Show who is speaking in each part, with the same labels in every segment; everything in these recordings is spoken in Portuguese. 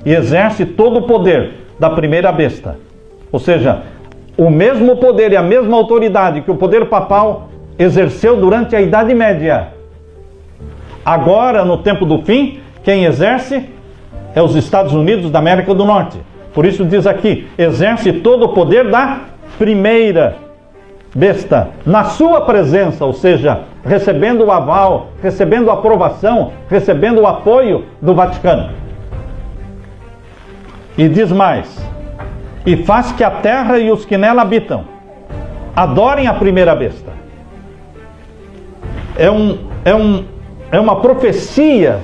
Speaker 1: e exerce todo o poder da primeira besta. Ou seja, o mesmo poder e a mesma autoridade que o poder papal exerceu durante a Idade Média. Agora, no tempo do fim, quem exerce é os Estados Unidos da América do Norte. Por isso diz aqui, exerce todo o poder da primeira besta, na sua presença, ou seja, recebendo o aval, recebendo a aprovação, recebendo o apoio do Vaticano. E diz mais, e faz que a terra e os que nela habitam adorem a primeira besta. É uma profecia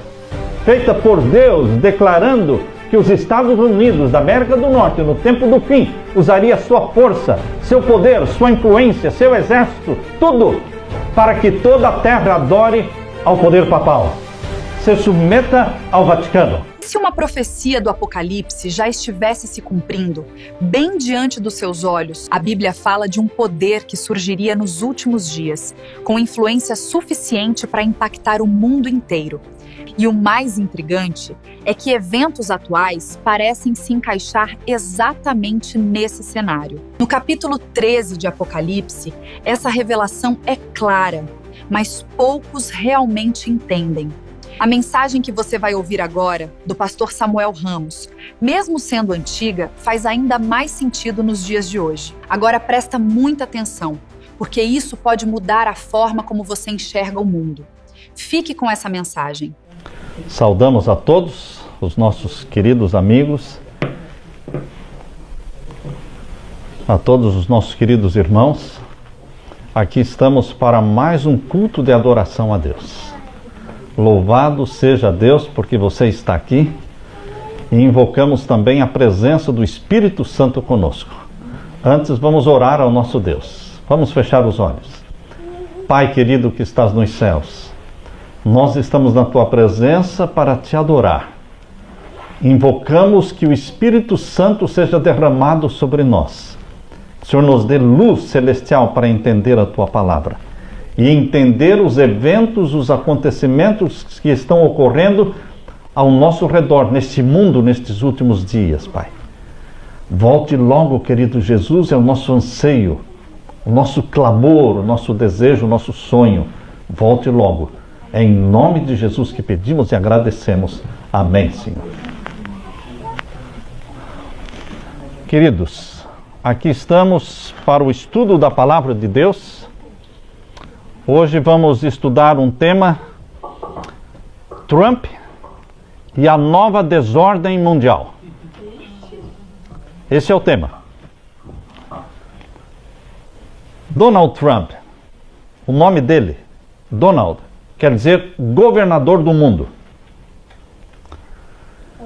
Speaker 1: feita por Deus, declarando que os Estados Unidos da América do Norte, no tempo do fim, usaria sua força, seu poder, sua influência, seu exército, tudo, para que toda a terra adore ao poder papal, se submeta ao Vaticano.
Speaker 2: Se uma profecia do Apocalipse já estivesse se cumprindo, bem diante dos seus olhos, a Bíblia fala de um poder que surgiria nos últimos dias, com influência suficiente para impactar o mundo inteiro. E o mais intrigante é que eventos atuais parecem se encaixar exatamente nesse cenário. No capítulo 13 de Apocalipse, essa revelação é clara, mas poucos realmente entendem. A mensagem que você vai ouvir agora, do pastor Samuel Ramos, mesmo sendo antiga, faz ainda mais sentido nos dias de hoje. Agora presta muita atenção, porque isso pode mudar a forma como você enxerga o mundo. Fique com essa mensagem.
Speaker 1: Saudamos a todos os nossos queridos amigos, a todos os nossos queridos irmãos. Aqui estamos para mais um culto de adoração a Deus. Louvado seja Deus porque você está aqui, e invocamos também a presença do Espírito Santo conosco. Antes vamos orar ao nosso Deus. Vamos fechar os olhos. Pai querido que estás nos céus, nós estamos na tua presença para te adorar. Invocamos que o Espírito Santo seja derramado sobre nós. O Senhor nos dê luz celestial para entender a tua palavra e entender os eventos, os acontecimentos que estão ocorrendo ao nosso redor, neste mundo, nestes últimos dias, Pai. Volte logo, querido Jesus, é o nosso anseio, o nosso clamor, o nosso desejo, o nosso sonho. Volte logo. É em nome de Jesus que pedimos e agradecemos. Amém, Senhor. Queridos, aqui estamos para o estudo da Palavra de Deus. Hoje vamos estudar um tema, Trump e a nova desordem mundial. Esse é o tema. Donald Trump, o nome dele, Donald, quer dizer governador do mundo.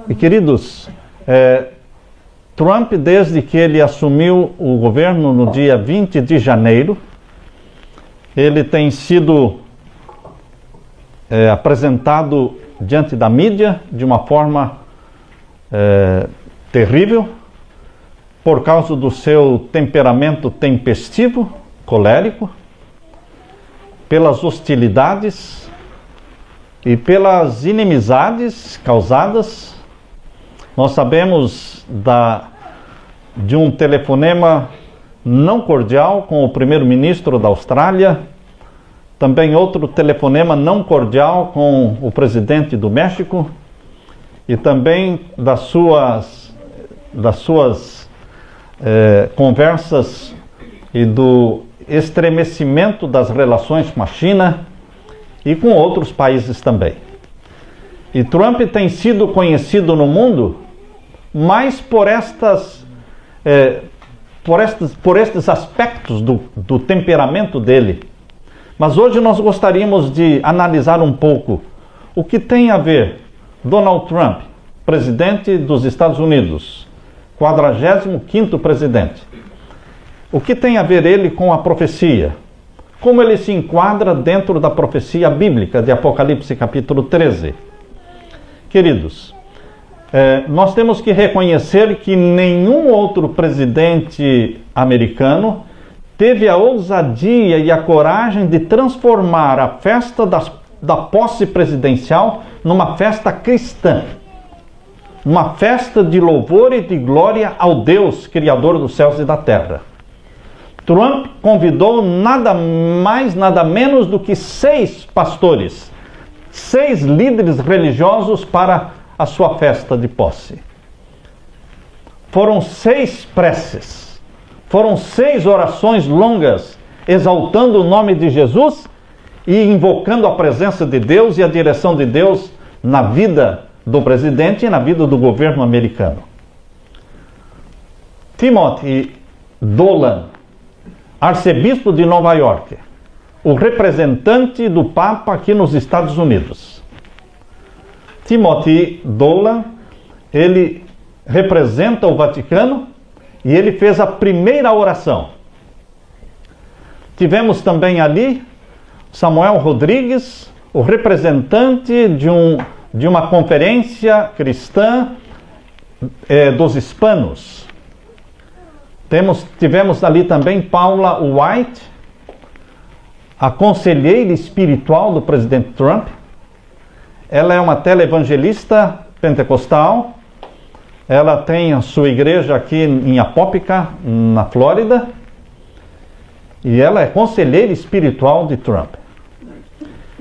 Speaker 1: E queridos, Trump, desde que ele assumiu o governo no dia 20 de janeiro, ele tem sido apresentado diante da mídia de uma forma terrível, por causa do seu temperamento tempestivo, colérico, pelas hostilidades e pelas inimizades causadas. Nós sabemos de um telefonema não cordial com o primeiro-ministro da Austrália, também outro telefonema não cordial com o presidente do México, e também das suas conversas e do estremecimento das relações com a China e com outros países também. E Trump tem sido conhecido no mundo mais por estes aspectos do temperamento dele. Mas hoje nós gostaríamos de analisar um pouco o que tem a ver Donald Trump, presidente dos Estados Unidos, 45º presidente. O que tem a ver ele com a profecia? Como ele se enquadra dentro da profecia bíblica de Apocalipse capítulo 13? Queridos, nós temos que reconhecer que nenhum outro presidente americano teve a ousadia e a coragem de transformar a festa da posse presidencial numa festa cristã. uma festa de louvor e de glória ao Deus, Criador dos céus e da terra. Trump convidou nada mais, nada menos do que 6 pastores, 6 líderes religiosos para a sua festa de posse. Foram 6 preces, foram 6 orações longas, exaltando o nome de Jesus e invocando a presença de Deus e a direção de Deus na vida do presidente e na vida do governo americano. Timothy Dolan, arcebispo de Nova York, o representante do Papa aqui nos Estados Unidos. Timothy Dolan, ele representa o Vaticano e ele fez a primeira oração. Tivemos também ali Samuel Rodrigues, o representante de uma conferência cristã dos hispanos. Tivemos ali também Paula White, a conselheira espiritual do presidente Trump. Ela é uma televangelista pentecostal. Ela tem a sua igreja aqui em Apópica, na Flórida. E ela é conselheira espiritual de Trump.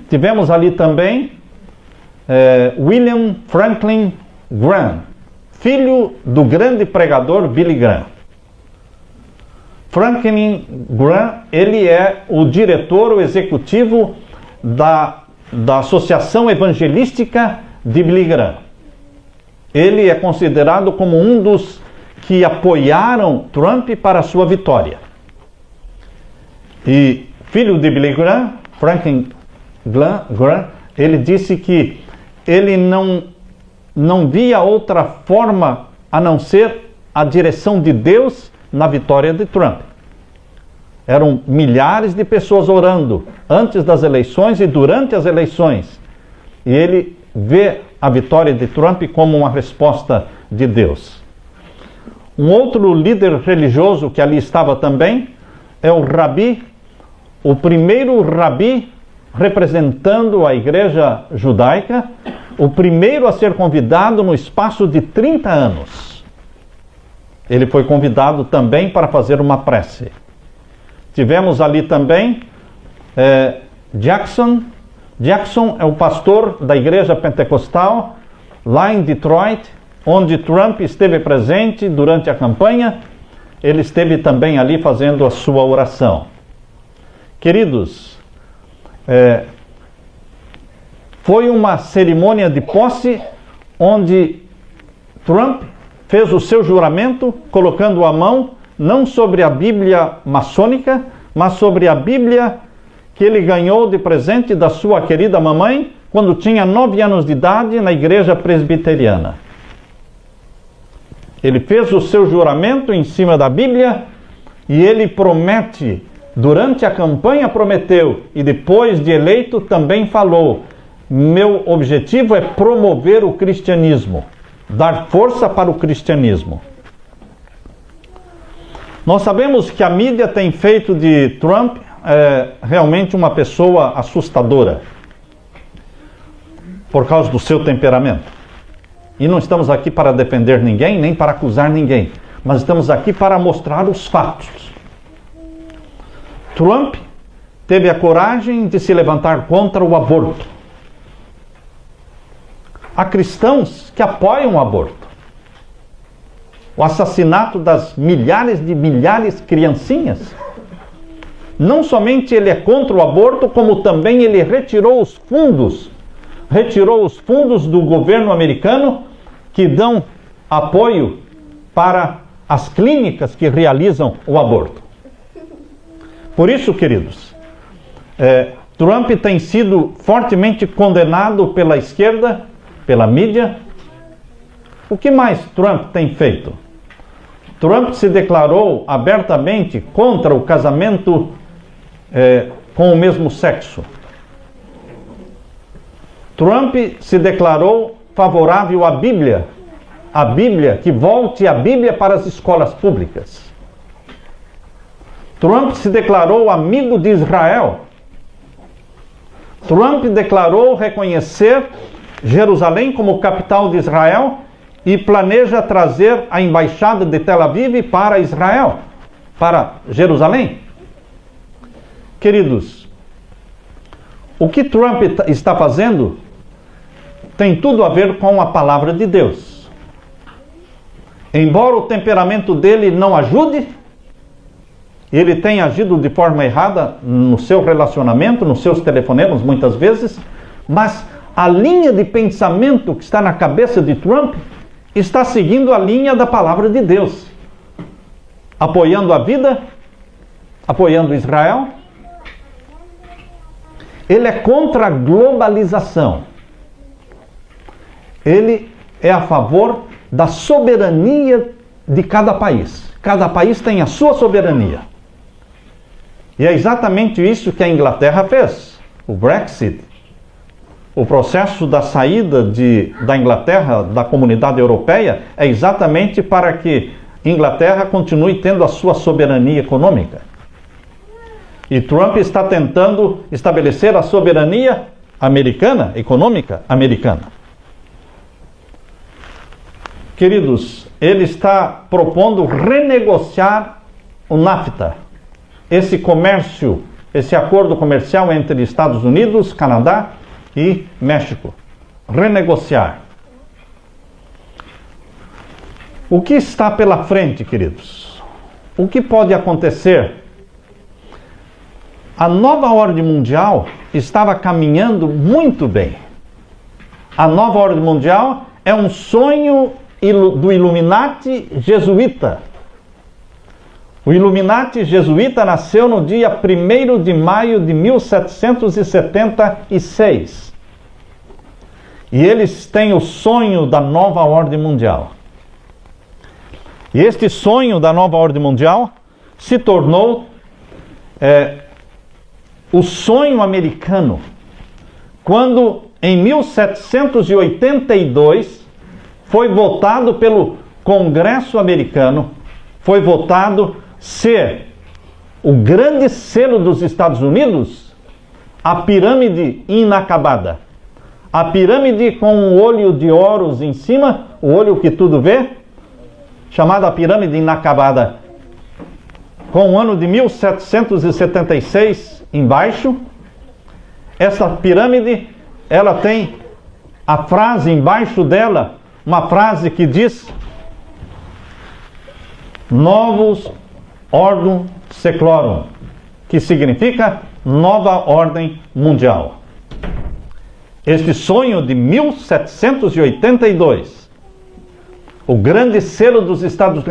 Speaker 1: Tivemos ali também William Franklin Graham, filho do grande pregador Billy Graham. Franklin Graham, ele é o diretor, o executivo da Associação Evangelística de Billy Graham. Ele é considerado como um dos que apoiaram Trump para a sua vitória. E filho de Billy Graham, Franklin Graham, ele disse que ele não via outra forma a não ser a direção de Deus na vitória de Trump. Eram milhares de pessoas orando antes das eleições e durante as eleições. E ele vê a vitória de Trump como uma resposta de Deus. Um outro líder religioso que ali estava também é o Rabi, o primeiro Rabi representando a igreja judaica, o primeiro a ser convidado no espaço de 30 anos. Ele foi convidado também para fazer uma prece. Tivemos ali também Jackson. Jackson é o pastor da igreja pentecostal lá em Detroit, onde Trump esteve presente durante a campanha. Ele esteve também ali fazendo a sua oração. Queridos, foi uma cerimônia de posse onde Trump fez o seu juramento colocando a mão não sobre a Bíblia maçônica, mas sobre a Bíblia que ele ganhou de presente da sua querida mamãe quando tinha 9 anos de idade na igreja presbiteriana. Ele fez o seu juramento em cima da Bíblia e ele promete, durante a campanha prometeu e depois de eleito também falou: meu objetivo é promover o cristianismo, dar força para o cristianismo. Nós sabemos que a mídia tem feito de Trump realmente uma pessoa assustadora por causa do seu temperamento. E não estamos aqui para defender ninguém, nem para acusar ninguém, mas estamos aqui para mostrar os fatos. Trump teve a coragem de se levantar contra o aborto. Há cristãos que apoiam o aborto. O assassinato das milhares de criancinhas. Não somente ele é contra o aborto, como também ele retirou os fundos do governo americano que dão apoio para as clínicas que realizam o aborto. Por isso, queridos, Trump tem sido fortemente condenado pela esquerda, pela mídia. O que mais Trump tem feito? Trump se declarou abertamente contra o casamento com o mesmo sexo. Trump se declarou favorável à Bíblia, que volte a Bíblia para as escolas públicas. Trump se declarou amigo de Israel. Trump declarou reconhecer Jerusalém como capital de Israel e planeja trazer a embaixada de Tel Aviv para Israel, para Jerusalém. Queridos, o que Trump está fazendo tem tudo a ver com a palavra de Deus. Embora o temperamento dele não ajude, ele tem agido de forma errada no seu relacionamento, nos seus telefonemas muitas vezes, mas a linha de pensamento que está na cabeça de Trump está seguindo a linha da palavra de Deus, apoiando a vida, apoiando Israel. Ele é contra a globalização. Ele é a favor da soberania de cada país. Cada país tem a sua soberania. E é exatamente isso que a Inglaterra fez. O Brexit, o processo da saída da Inglaterra da comunidade europeia, é exatamente para que a Inglaterra continue tendo a sua soberania econômica. E Trump está tentando estabelecer a soberania americana, econômica americana. Queridos, ele está propondo renegociar o NAFTA, esse comércio, esse acordo comercial entre Estados Unidos, Canadá e México. Renegociar. O que está pela frente, queridos? O que pode acontecer? A nova ordem mundial estava caminhando muito bem. A nova ordem mundial é um sonho do Illuminati jesuíta. O Illuminati jesuíta nasceu no dia 1º de maio de 1776. E eles têm o sonho da nova ordem mundial. E este sonho da nova ordem mundial se tornou o sonho americano, quando em 1782 foi votado pelo Congresso americano, foi votado ser o grande selo dos Estados Unidos, a pirâmide inacabada. A pirâmide com um olho de Horus em cima, o olho que tudo vê, chamada pirâmide inacabada, com o ano de 1776 embaixo. Essa pirâmide, ela tem a frase embaixo dela, uma frase que diz: Novus Ordem Seclorum, que significa nova ordem mundial. Este sonho de 1782, o grande selo dos Estados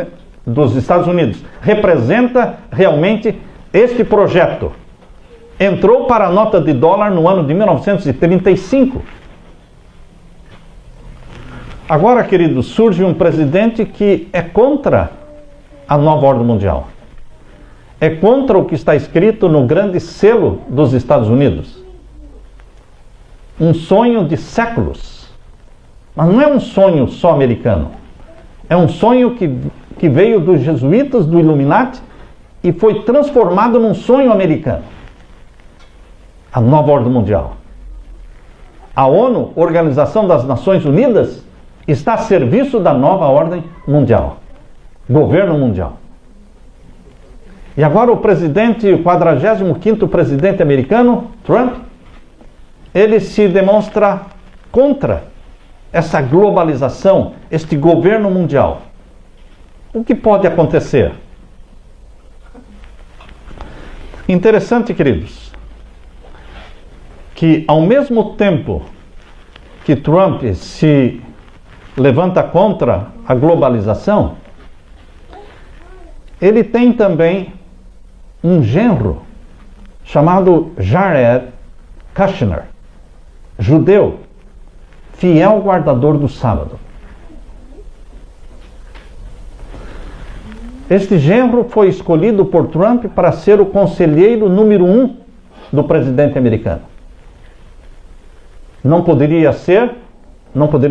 Speaker 1: Unidos, representa realmente este projeto. Entrou para a nota de dólar no ano de 1935. Agora, queridos, surge um presidente que é contra a nova ordem mundial. É contra o que está escrito no grande selo dos Estados Unidos. Um sonho de séculos. Mas não é um sonho só americano. É um sonho que veio dos jesuítas, do Illuminati, e foi transformado num sonho americano. A nova ordem mundial. A ONU, Organização das Nações Unidas, está a serviço da nova ordem mundial. Governo mundial. E agora o 45º presidente americano, Trump, ele se demonstra contra essa globalização, este governo mundial. O que pode acontecer? Interessante, queridos, que ao mesmo tempo que Trump se levanta contra a globalização, ele tem também um genro chamado Jared Kushner, judeu, fiel guardador do sábado. Este genro foi escolhido por Trump para ser o conselheiro número 1 do presidente americano. Não poderia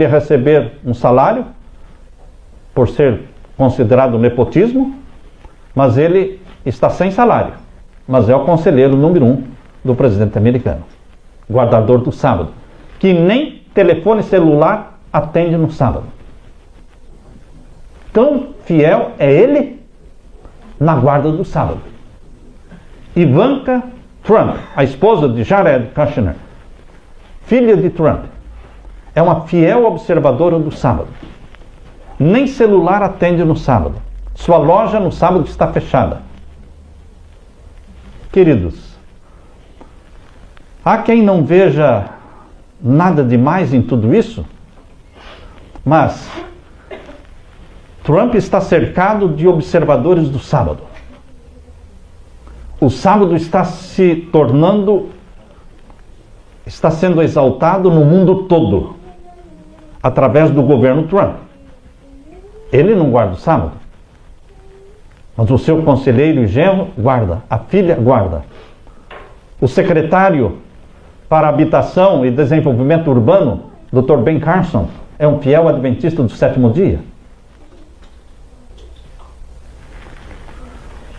Speaker 1: receber um salário por ser considerado nepotismo, mas ele está sem salário, mas é o conselheiro número 1 do presidente americano, guardador do sábado, que nem telefone celular atende no sábado. tão fiel é ele na guarda do sábado. Ivanka Trump, a esposa de Jared Kushner, filha de Trump, é uma fiel observadora do sábado. Nem celular atende no sábado. Sua loja no sábado está fechada. Queridos, há quem não veja nada demais em tudo isso, mas Trump está cercado de observadores do sábado. O sábado está sendo exaltado no mundo todo, através do governo Trump. Ele não guarda o sábado, mas o seu conselheiro e genro guarda, a filha guarda. O secretário para Habitação e Desenvolvimento Urbano, Dr. Ben Carson, é um fiel adventista do sétimo dia.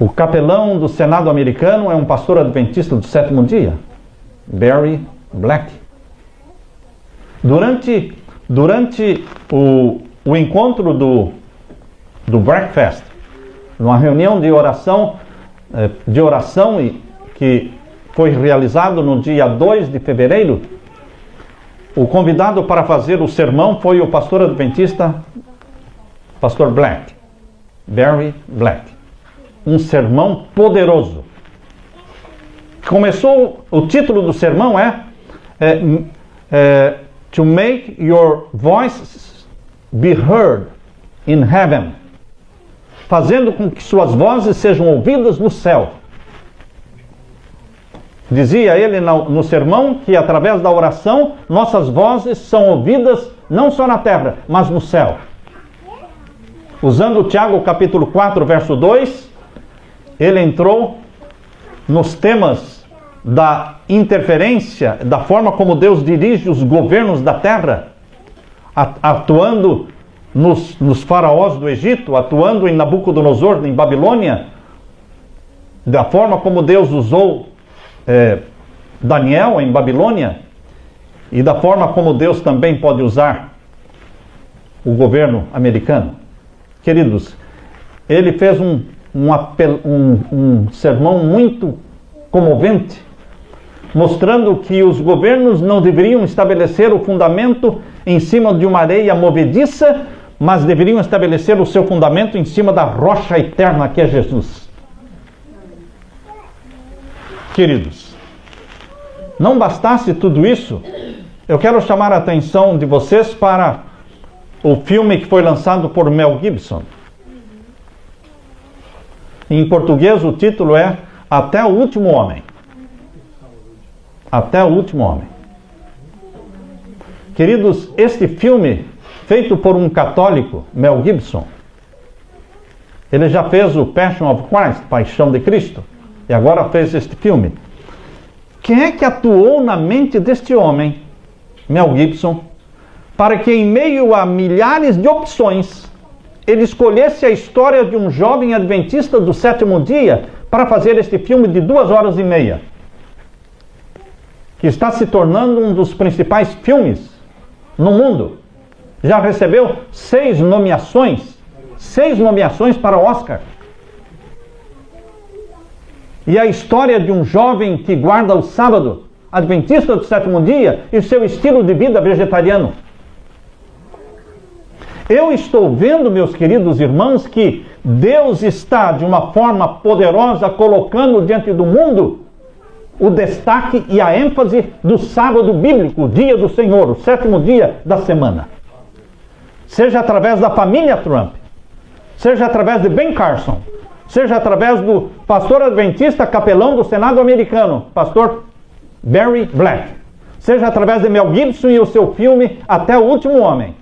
Speaker 1: O capelão do Senado americano é um pastor adventista do sétimo dia, Barry Black. Durante o encontro do breakfast, numa reunião de oração que foi realizado no dia 2 de fevereiro, o convidado para fazer o sermão foi o pastor adventista, pastor Black, Barry Black. Um sermão poderoso. O título do sermão é To Make Your Voice Be Heard in Heaven. Fazendo com que suas vozes sejam ouvidas no céu. Dizia ele no sermão que através da oração nossas vozes são ouvidas não só na terra, mas no céu. Usando Tiago capítulo 4, verso 2, ele entrou nos temas da interferência, da forma como Deus dirige os governos da terra, atuando nos faraós do Egito, atuando em Nabucodonosor, em Babilônia, da forma como Deus usou Daniel em Babilônia, e da forma como Deus também pode usar o governo americano. Queridos, ele fez um sermão muito comovente, mostrando que os governos não deveriam estabelecer o fundamento em cima de uma areia movediça, mas deveriam estabelecer o seu fundamento em cima da rocha eterna que é Jesus. Queridos, não bastasse tudo isso, eu quero chamar a atenção de vocês para o filme que foi lançado por Mel Gibson. Em português o título é Até o Último Homem. Até o Último Homem. Queridos, este filme, feito por um católico, Mel Gibson, ele já fez o Passion of Christ, Paixão de Cristo, e agora fez este filme. Quem é que atuou na mente deste homem, Mel Gibson, para que em meio a milhares de opções, ele escolhesse a história de um jovem adventista do sétimo dia para fazer este filme de 2h30, que está se tornando um dos principais filmes no mundo. Já recebeu 6 nomeações para o Oscar. E a história de um jovem que guarda o sábado, adventista do sétimo dia, e seu estilo de vida vegetariano. Eu estou vendo, meus queridos irmãos, que Deus está, de uma forma poderosa, colocando diante do mundo o destaque e a ênfase do sábado bíblico, o dia do Senhor, o sétimo dia da semana. Seja através da família Trump, seja através de Ben Carson, seja através do pastor adventista capelão do Senado americano, pastor Barry Black, seja através de Mel Gibson e o seu filme Até o Último Homem.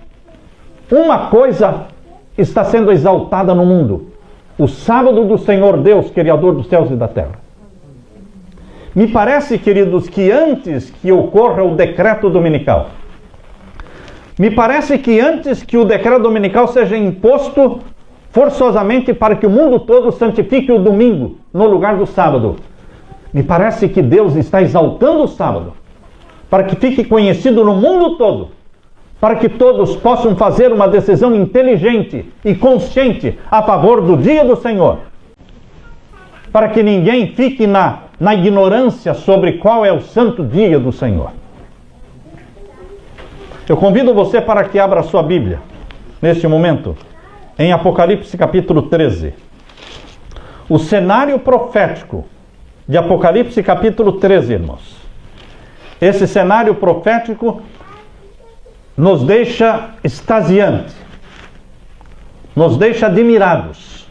Speaker 1: Uma coisa está sendo exaltada no mundo: o sábado do Senhor Deus, Criador dos céus e da terra. Me parece, queridos, que antes que ocorra o decreto dominical, me parece que antes que o decreto dominical seja imposto forçosamente para que o mundo todo santifique o domingo no lugar do sábado, me parece que Deus está exaltando o sábado para que fique conhecido no mundo todo para que todos possam fazer uma decisão inteligente e consciente a favor do dia do Senhor, para que ninguém fique na ignorância sobre qual é o santo dia do Senhor. Eu convido você para que abra a sua Bíblia, neste momento, em Apocalipse capítulo 13. O cenário profético de Apocalipse capítulo 13, irmãos. Esse cenário profético nos deixa extasiantes, nos deixa admirados,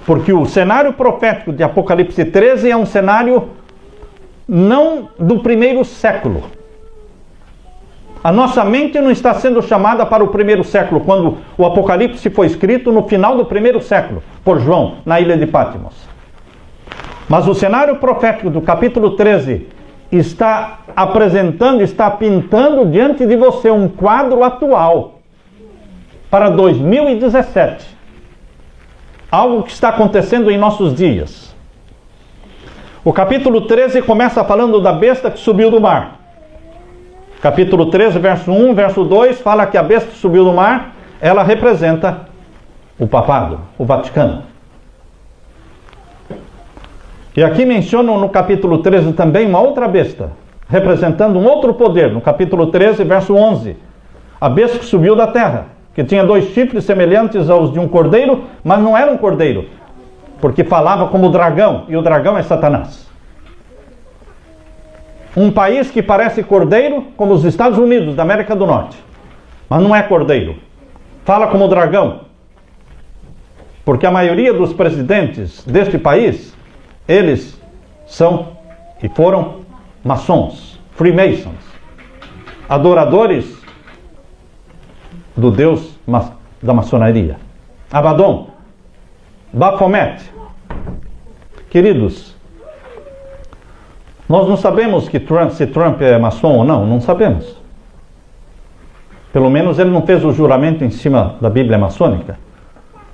Speaker 1: porque o cenário profético de Apocalipse 13 é um cenário não do primeiro século. A nossa mente não está sendo chamada para o primeiro século, quando o Apocalipse foi escrito no final do primeiro século, por João, na ilha de Patmos. Mas o cenário profético do capítulo 13 está apresentando, está pintando diante de você um quadro atual para 2017. Algo que está acontecendo em nossos dias. O capítulo 13 começa falando da besta que subiu do mar. Capítulo 13, verso 1, verso 2, fala que a besta que subiu do mar, ela representa o papado, o Vaticano. E aqui mencionam no capítulo 13 também uma outra besta, representando um outro poder. No capítulo 13, verso 11, a besta que subiu da terra, que tinha 2 chifres semelhantes aos de um cordeiro, mas não era um cordeiro, porque falava como dragão, e o dragão é Satanás. Um país que parece cordeiro, como os Estados Unidos da América do Norte, mas não é cordeiro. Fala como dragão, porque a maioria dos presidentes deste país, eles são e foram maçons, freemasons, adoradores do Deus da maçonaria. Abaddon, Baphomet. Queridos, nós não sabemos se Trump é maçom ou não, não sabemos. Pelo menos ele não fez o juramento em cima da Bíblia maçônica,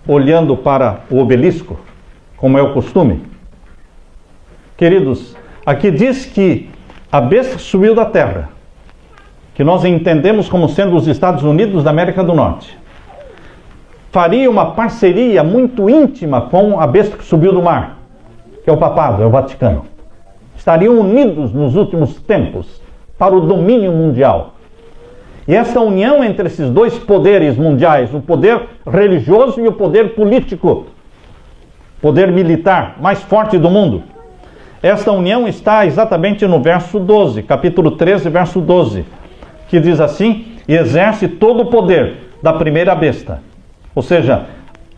Speaker 1: olhando para o obelisco, como é o costume. Queridos, aqui diz que a besta subiu da terra, que nós entendemos como sendo os Estados Unidos da América do Norte, faria uma parceria muito íntima com a besta que subiu do mar, que é o papado, é o Vaticano. Estariam unidos nos últimos tempos para o domínio mundial. E essa união entre esses 2 poderes mundiais, o poder religioso e o poder político, poder militar mais forte do mundo, esta união está exatamente no verso 12, capítulo 13, verso 12, que diz assim: e exerce todo o poder da primeira besta. Ou seja,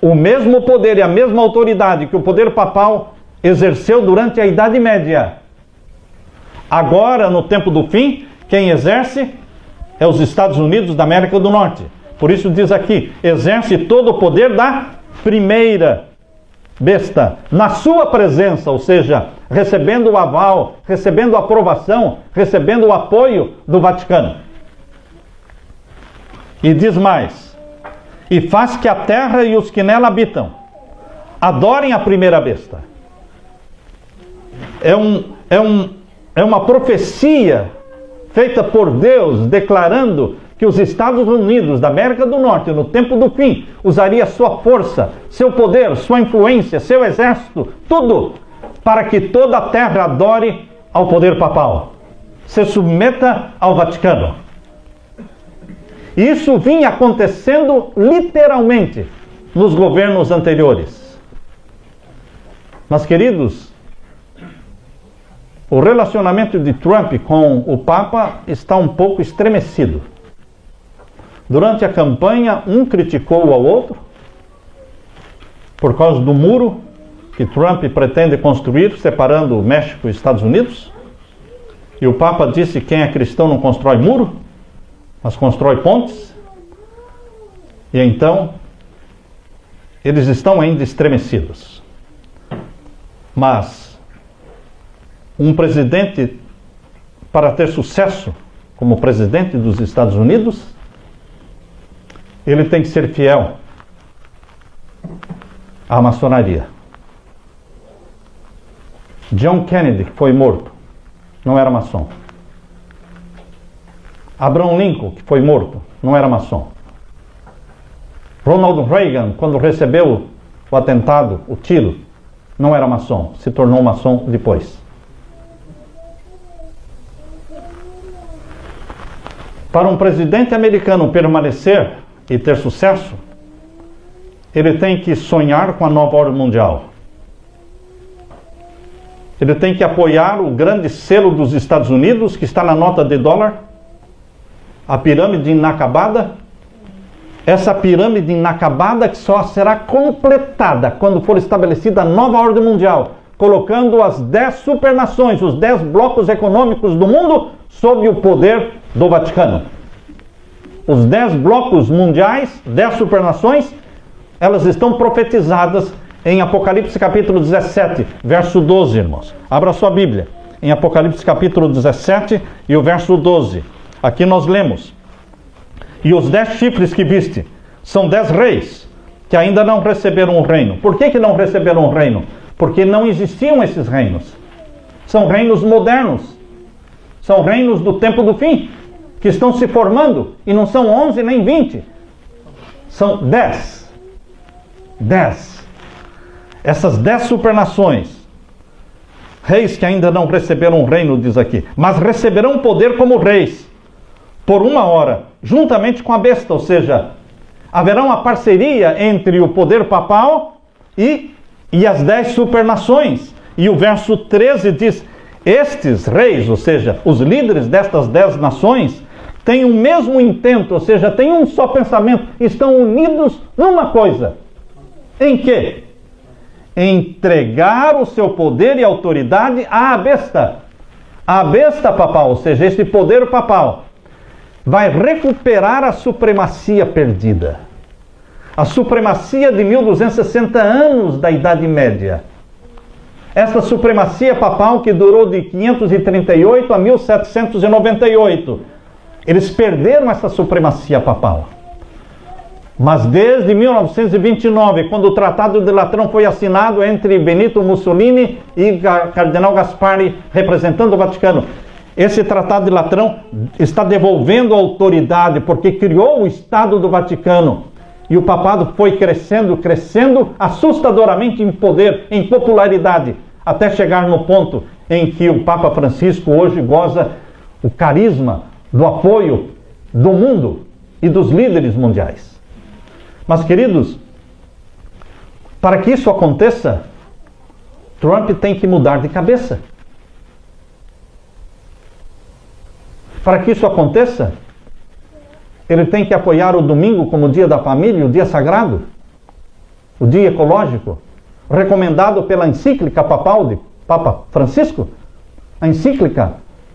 Speaker 1: o mesmo poder e a mesma autoridade que o poder papal exerceu durante a Idade Média. Agora, no tempo do fim, quem exerce é os Estados Unidos da América do Norte. Por isso diz aqui, exerce todo o poder da primeira besta, na sua presença, ou seja, recebendo o aval, recebendo a aprovação, recebendo o apoio do Vaticano. E diz mais, e faz que a terra e os que nela habitam adorem a primeira besta. É uma profecia feita por Deus, declarando que os Estados Unidos da América do Norte, no tempo do fim, usaria sua força, seu poder, sua influência, seu exército, tudo, para que toda a terra adore ao poder papal, se submeta ao Vaticano. E isso vinha acontecendo literalmente nos governos anteriores. Mas, queridos, o relacionamento de Trump com o Papa está um pouco estremecido. Durante a campanha, um criticou ao outro por causa do muro que Trump pretende construir, separando o México e os Estados Unidos. E o Papa disse que quem é cristão não constrói muro, mas constrói pontes. E então, eles estão ainda estremecidos. Mas um presidente, para ter sucesso como presidente dos Estados Unidos, ele tem que ser fiel à maçonaria. John Kennedy, que foi morto, não era maçom. Abraham Lincoln, que foi morto, não era maçom. Ronald Reagan, quando recebeu o atentado, o tiro, não era maçom, se tornou maçom depois. Para um presidente americano permanecer e ter sucesso, ele tem que sonhar com a nova ordem mundial. Ele tem que apoiar o grande selo dos Estados Unidos, que está na nota de dólar, a pirâmide inacabada. Essa pirâmide inacabada que só será completada quando for estabelecida a nova ordem mundial, colocando as 10 supernações, os 10 blocos econômicos do mundo, sob o poder do Vaticano. Os 10 blocos mundiais, 10 supernações, elas estão profetizadas em Apocalipse capítulo 17, verso 12, irmãos. Abra sua Bíblia, em Apocalipse capítulo 17 e o verso 12. Aqui nós lemos: e os 10 chifres que viste são 10 reis que ainda não receberam o reino. Por que não receberam o reino? Porque não existiam esses reinos. São reinos modernos. São reinos do tempo do fim, que estão se formando, e não são 11 nem 20. São 10. 10. Essas 10 supernações, reis que ainda não receberam o reino, diz aqui, mas receberão poder como reis, por 1 hora, juntamente com a besta, ou seja, haverá uma parceria entre o poder papal e as 10 supernações. E o verso 13 diz: estes reis, ou seja, os líderes destas 10 nações, têm o mesmo intento, ou seja, têm um só pensamento, estão unidos numa coisa. Em quê? Entregar o seu poder e autoridade à besta. A besta papal, ou seja, esse poder papal, vai recuperar a supremacia perdida. A supremacia de 1260 anos da Idade Média. Essa supremacia papal que durou de 538 a 1798. Eles perderam essa supremacia papal. Mas desde 1929, quando o Tratado de Latrão foi assinado entre Benito Mussolini e Cardeal Gasparri, representando o Vaticano, esse Tratado de Latrão está devolvendo a autoridade, porque criou o Estado do Vaticano. E o papado foi crescendo, crescendo assustadoramente em poder, em popularidade, até chegar no ponto em que o Papa Francisco hoje goza o carisma do apoio do mundo e dos líderes mundiais. Mas, queridos, para que isso aconteça, Trump tem que mudar de cabeça. Para que isso aconteça, ele tem que apoiar o domingo como o dia da família, o dia sagrado, o dia ecológico, recomendado pela encíclica papal de Papa Francisco, a encíclica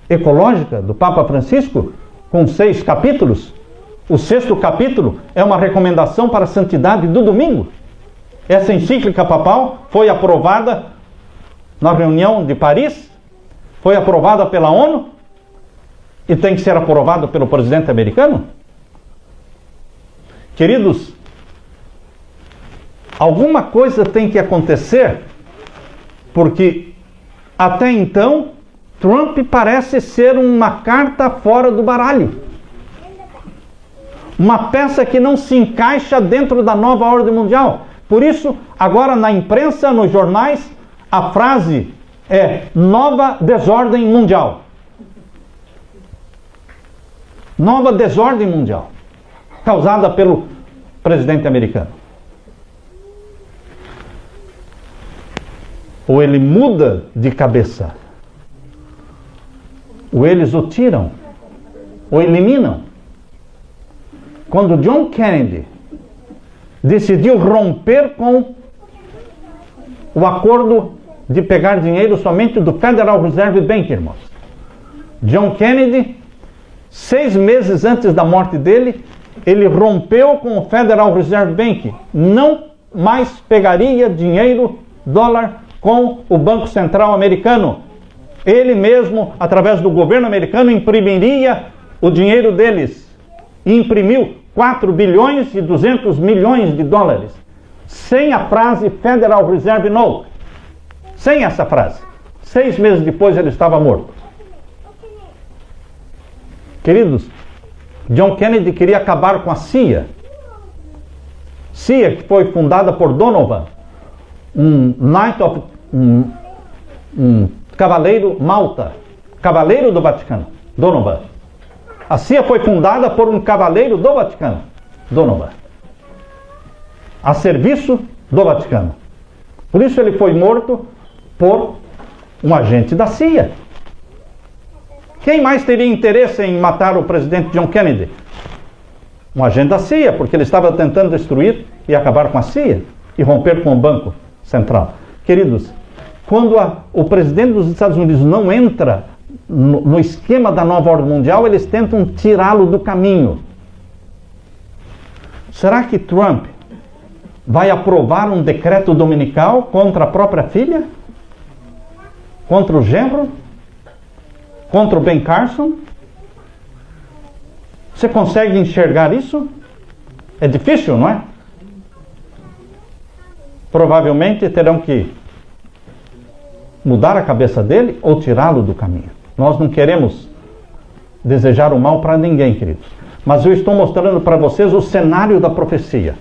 Speaker 1: ecológica do Papa Francisco, com 6 capítulos. O 6º capítulo é uma recomendação para a santidade do domingo. Essa encíclica papal foi aprovada na reunião de Paris, foi aprovada pela ONU e tem que ser aprovada pelo presidente americano. Queridos, alguma coisa tem que acontecer, porque até então Trump parece ser uma carta fora do baralho. Uma peça que não se encaixa dentro da nova ordem mundial. Por isso, agora na imprensa, nos jornais, a frase é nova desordem mundial. Nova desordem mundial, causada pelo presidente americano. Ou ele muda de cabeça, ou eles o tiram, ou eliminam. Quando John Kennedy decidiu romper com o acordo de pegar dinheiro somente do Federal Reserve Bank, irmãos. John Kennedy, 6 meses antes da morte dele, ele rompeu com o Federal Reserve Bank. Não mais pegaria dinheiro, dólar, com o Banco Central americano. Ele mesmo, através do governo americano, imprimiria o dinheiro deles. E imprimiu 4 bilhões e 200 milhões de dólares. Sem a frase Federal Reserve Note. Sem essa frase. 6 meses depois ele estava morto. Queridos, John Kennedy queria acabar com a CIA. CIA, que foi fundada por Donovan, um cavaleiro malta, cavaleiro do Vaticano, Donovan. A CIA foi fundada por um cavaleiro do Vaticano, Donovan, a serviço do Vaticano. Por isso ele foi morto por um agente da CIA. Quem mais teria interesse em matar o presidente John Kennedy? Um agente da CIA, porque ele estava tentando destruir e acabar com a CIA e romper com o Banco Central. Queridos, quando o presidente dos Estados Unidos não entra no esquema da nova ordem mundial, eles tentam tirá-lo do caminho. Será que Trump vai aprovar um decreto dominical contra a própria filha? Contra o genro? Contra o Ben Carson? Você consegue enxergar isso? É difícil, não é? Provavelmente terão que mudar a cabeça dele ou tirá-lo do caminho. Nós não queremos desejar o mal para ninguém, queridos. Mas eu estou mostrando para vocês o cenário da profecia.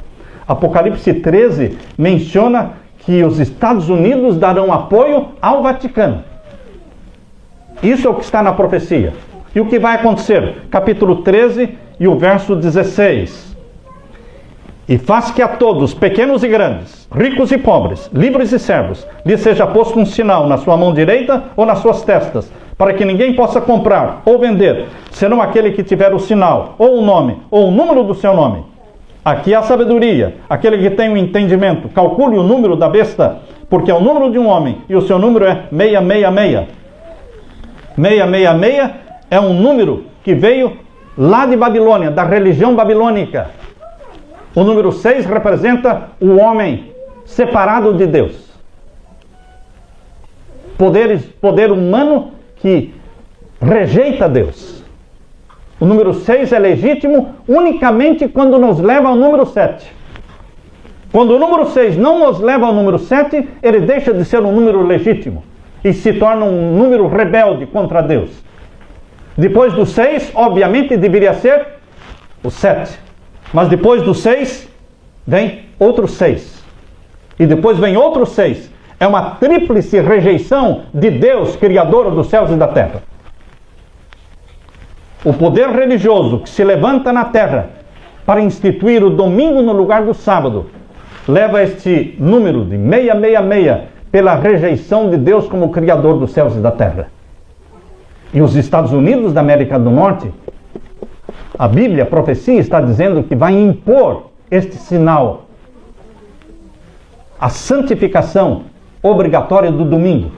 Speaker 1: Apocalipse 13 menciona que os Estados Unidos darão apoio ao Vaticano. Isso é o que está na profecia. E o que vai acontecer? Capítulo 13 e o verso 16. E faz que a todos, pequenos e grandes, ricos e pobres, livres e servos, lhe seja posto um sinal na sua mão direita ou nas suas testas, para que ninguém possa comprar ou vender, senão aquele que tiver o sinal, ou o nome, ou o número do seu nome. Aqui há sabedoria. Aquele que tem o entendimento, calcule o número da besta, porque é o número de um homem, e o seu número é 666. 666 é um número que veio lá de Babilônia, da religião babilônica. O número 6 representa o homem separado de Deus. Poder humano que rejeita Deus. O número 6 é legítimo unicamente quando nos leva ao número 7. Quando o número 6 não nos leva ao número 7, ele deixa de ser um número legítimo e se torna um número rebelde contra Deus. Depois do 6, obviamente, deveria ser o 7. Mas depois do 6, vem outro 6. E depois vem outro 6. É uma tríplice rejeição de Deus, Criador dos céus e da terra. O poder religioso que se levanta na terra para instituir o domingo no lugar do sábado, leva este número de 666 pela rejeição de Deus como Criador dos céus e da terra. E os Estados Unidos da América do Norte, a Bíblia, a profecia está dizendo que vai impor este sinal, a santificação obrigatória do domingo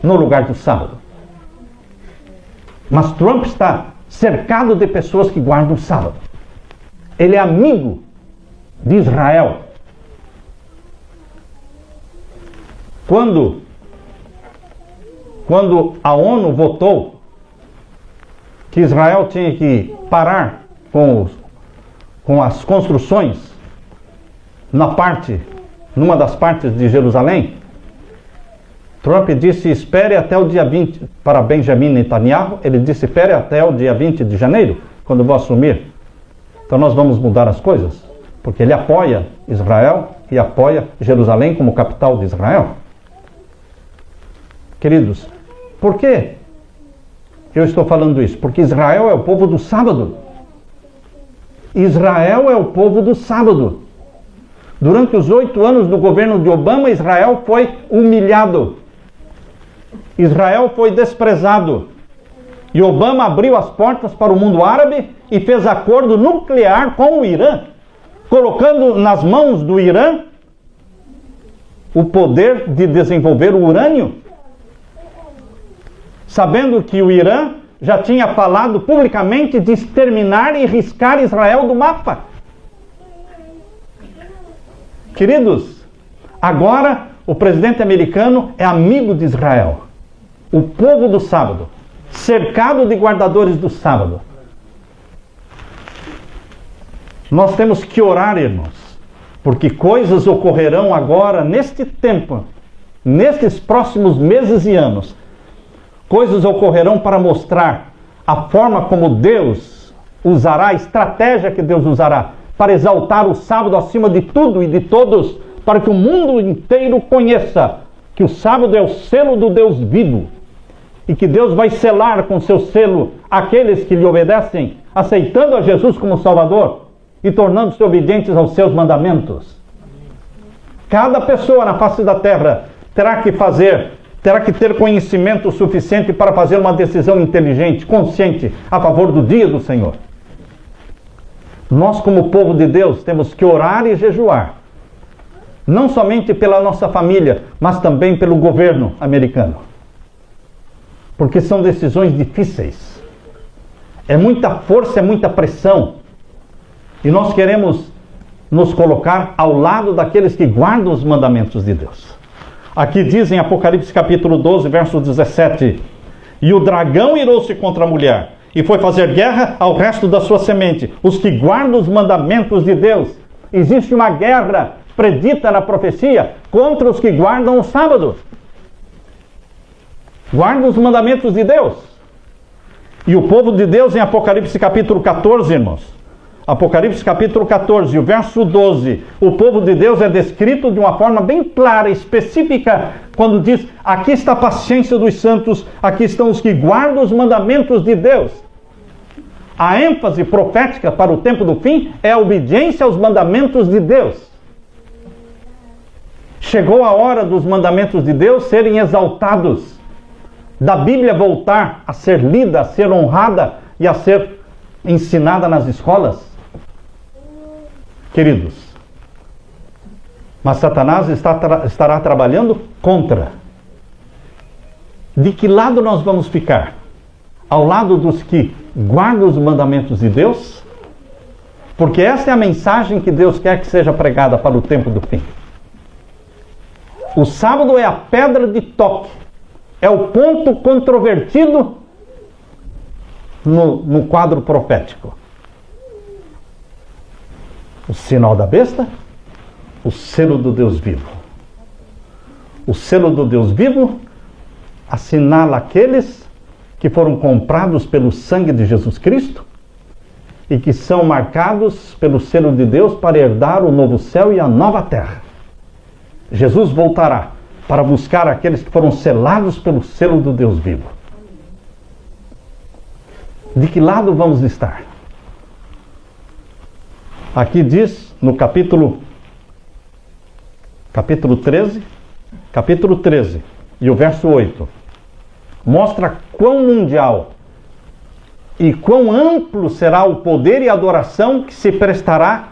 Speaker 1: no lugar do sábado. Mas Trump está cercado de pessoas que guardam o sábado. Ele é amigo de Israel. Quando a ONU votou que Israel tinha que parar com as construções numa das partes de Jerusalém, Trump disse, espere até o dia 20, para Benjamin Netanyahu, ele disse, espere até o dia 20 de janeiro, quando eu vou assumir. Então nós vamos mudar as coisas, porque ele apoia Israel e apoia Jerusalém como capital de Israel. Queridos, por que eu estou falando isso? Porque Israel é o povo do sábado. Israel é o povo do sábado. Durante os 8 anos do governo de Obama, Israel foi humilhado. Israel foi desprezado. E Obama abriu as portas para o mundo árabe e fez acordo nuclear com o Irã, colocando nas mãos do Irã o poder de desenvolver o urânio, sabendo que o Irã já tinha falado publicamente de exterminar e riscar Israel do mapa. Queridos, agora o presidente americano é amigo de Israel, o povo do sábado, cercado de guardadores do sábado. Nós temos que orar, irmãos, porque coisas ocorrerão agora, neste tempo, nestes próximos meses e anos. Coisas ocorrerão para mostrar a forma como Deus usará, a estratégia que Deus usará para exaltar o sábado acima de tudo e de todos, para que o mundo inteiro conheça que o sábado é o selo do Deus vivo e que Deus vai selar com seu selo aqueles que lhe obedecem, aceitando a Jesus como Salvador e tornando-se obedientes aos seus mandamentos. Cada pessoa na face da terra terá que ter conhecimento suficiente para fazer uma decisão inteligente, consciente, a favor do dia do Senhor. Nós, como povo de Deus, temos que orar e jejuar, não somente pela nossa família, mas também pelo governo americano, porque são decisões difíceis, é muita força, é muita pressão, e nós queremos nos colocar ao lado daqueles que guardam os mandamentos de Deus. Aqui diz em Apocalipse capítulo 12, verso 17: e o dragão irou-se contra a mulher, e foi fazer guerra ao resto da sua semente, os que guardam os mandamentos de Deus. Existe uma guerra predita na profecia contra os que guardam o sábado. Guardam os mandamentos de Deus. E o povo de Deus, em Apocalipse capítulo 14, irmãos, Apocalipse capítulo 14, o verso 12, o povo de Deus é descrito de uma forma bem clara, específica, quando diz: aqui está a paciência dos santos, aqui estão os que guardam os mandamentos de Deus. A ênfase profética para o tempo do fim é a obediência aos mandamentos de Deus. Chegou a hora dos mandamentos de Deus serem exaltados, da Bíblia voltar a ser lida, a ser honrada e a ser ensinada nas escolas. Queridos, mas Satanás estará trabalhando contra. De que lado nós vamos ficar? Ao lado dos que guardam os mandamentos de Deus? Porque essa é a mensagem que Deus quer que seja pregada para o tempo do fim. O sábado é a pedra de toque, é o ponto controvertido no quadro profético. O sinal da besta, o selo do Deus vivo. O selo do Deus vivo assinala aqueles que foram comprados pelo sangue de Jesus Cristo e que são marcados pelo selo de Deus para herdar o novo céu e a nova terra. Jesus voltará para buscar aqueles que foram selados pelo selo do Deus vivo. De que lado vamos estar? Aqui diz no capítulo 13 e o verso 8, mostra quão mundial e quão amplo será o poder e a adoração que se prestará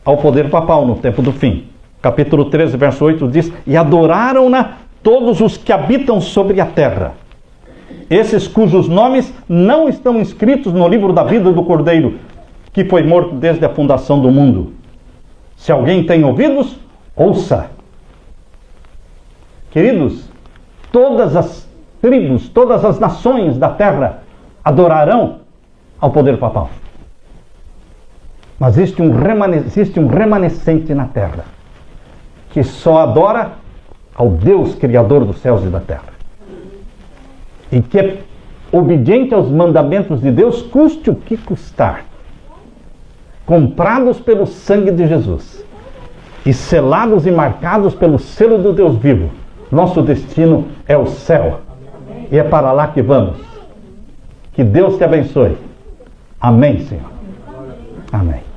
Speaker 1: ao poder papal no tempo do fim. Capítulo 13, verso 8 diz: e adoraram-na todos os que habitam sobre a terra, esses cujos nomes não estão inscritos no livro da vida do Cordeiro, que foi morto desde a fundação do mundo. Se alguém tem ouvidos, ouça. Queridos, todas as tribos, todas as nações da terra adorarão ao poder papal. Mas existe um remanescente na terra que só adora ao Deus Criador dos céus e da terra, e que é obediente aos mandamentos de Deus, custe o que custar, comprados pelo sangue de Jesus e selados e marcados pelo selo do Deus vivo. Nosso destino é o céu, e é para lá que vamos. Que Deus te abençoe. Amém, Senhor. Amém.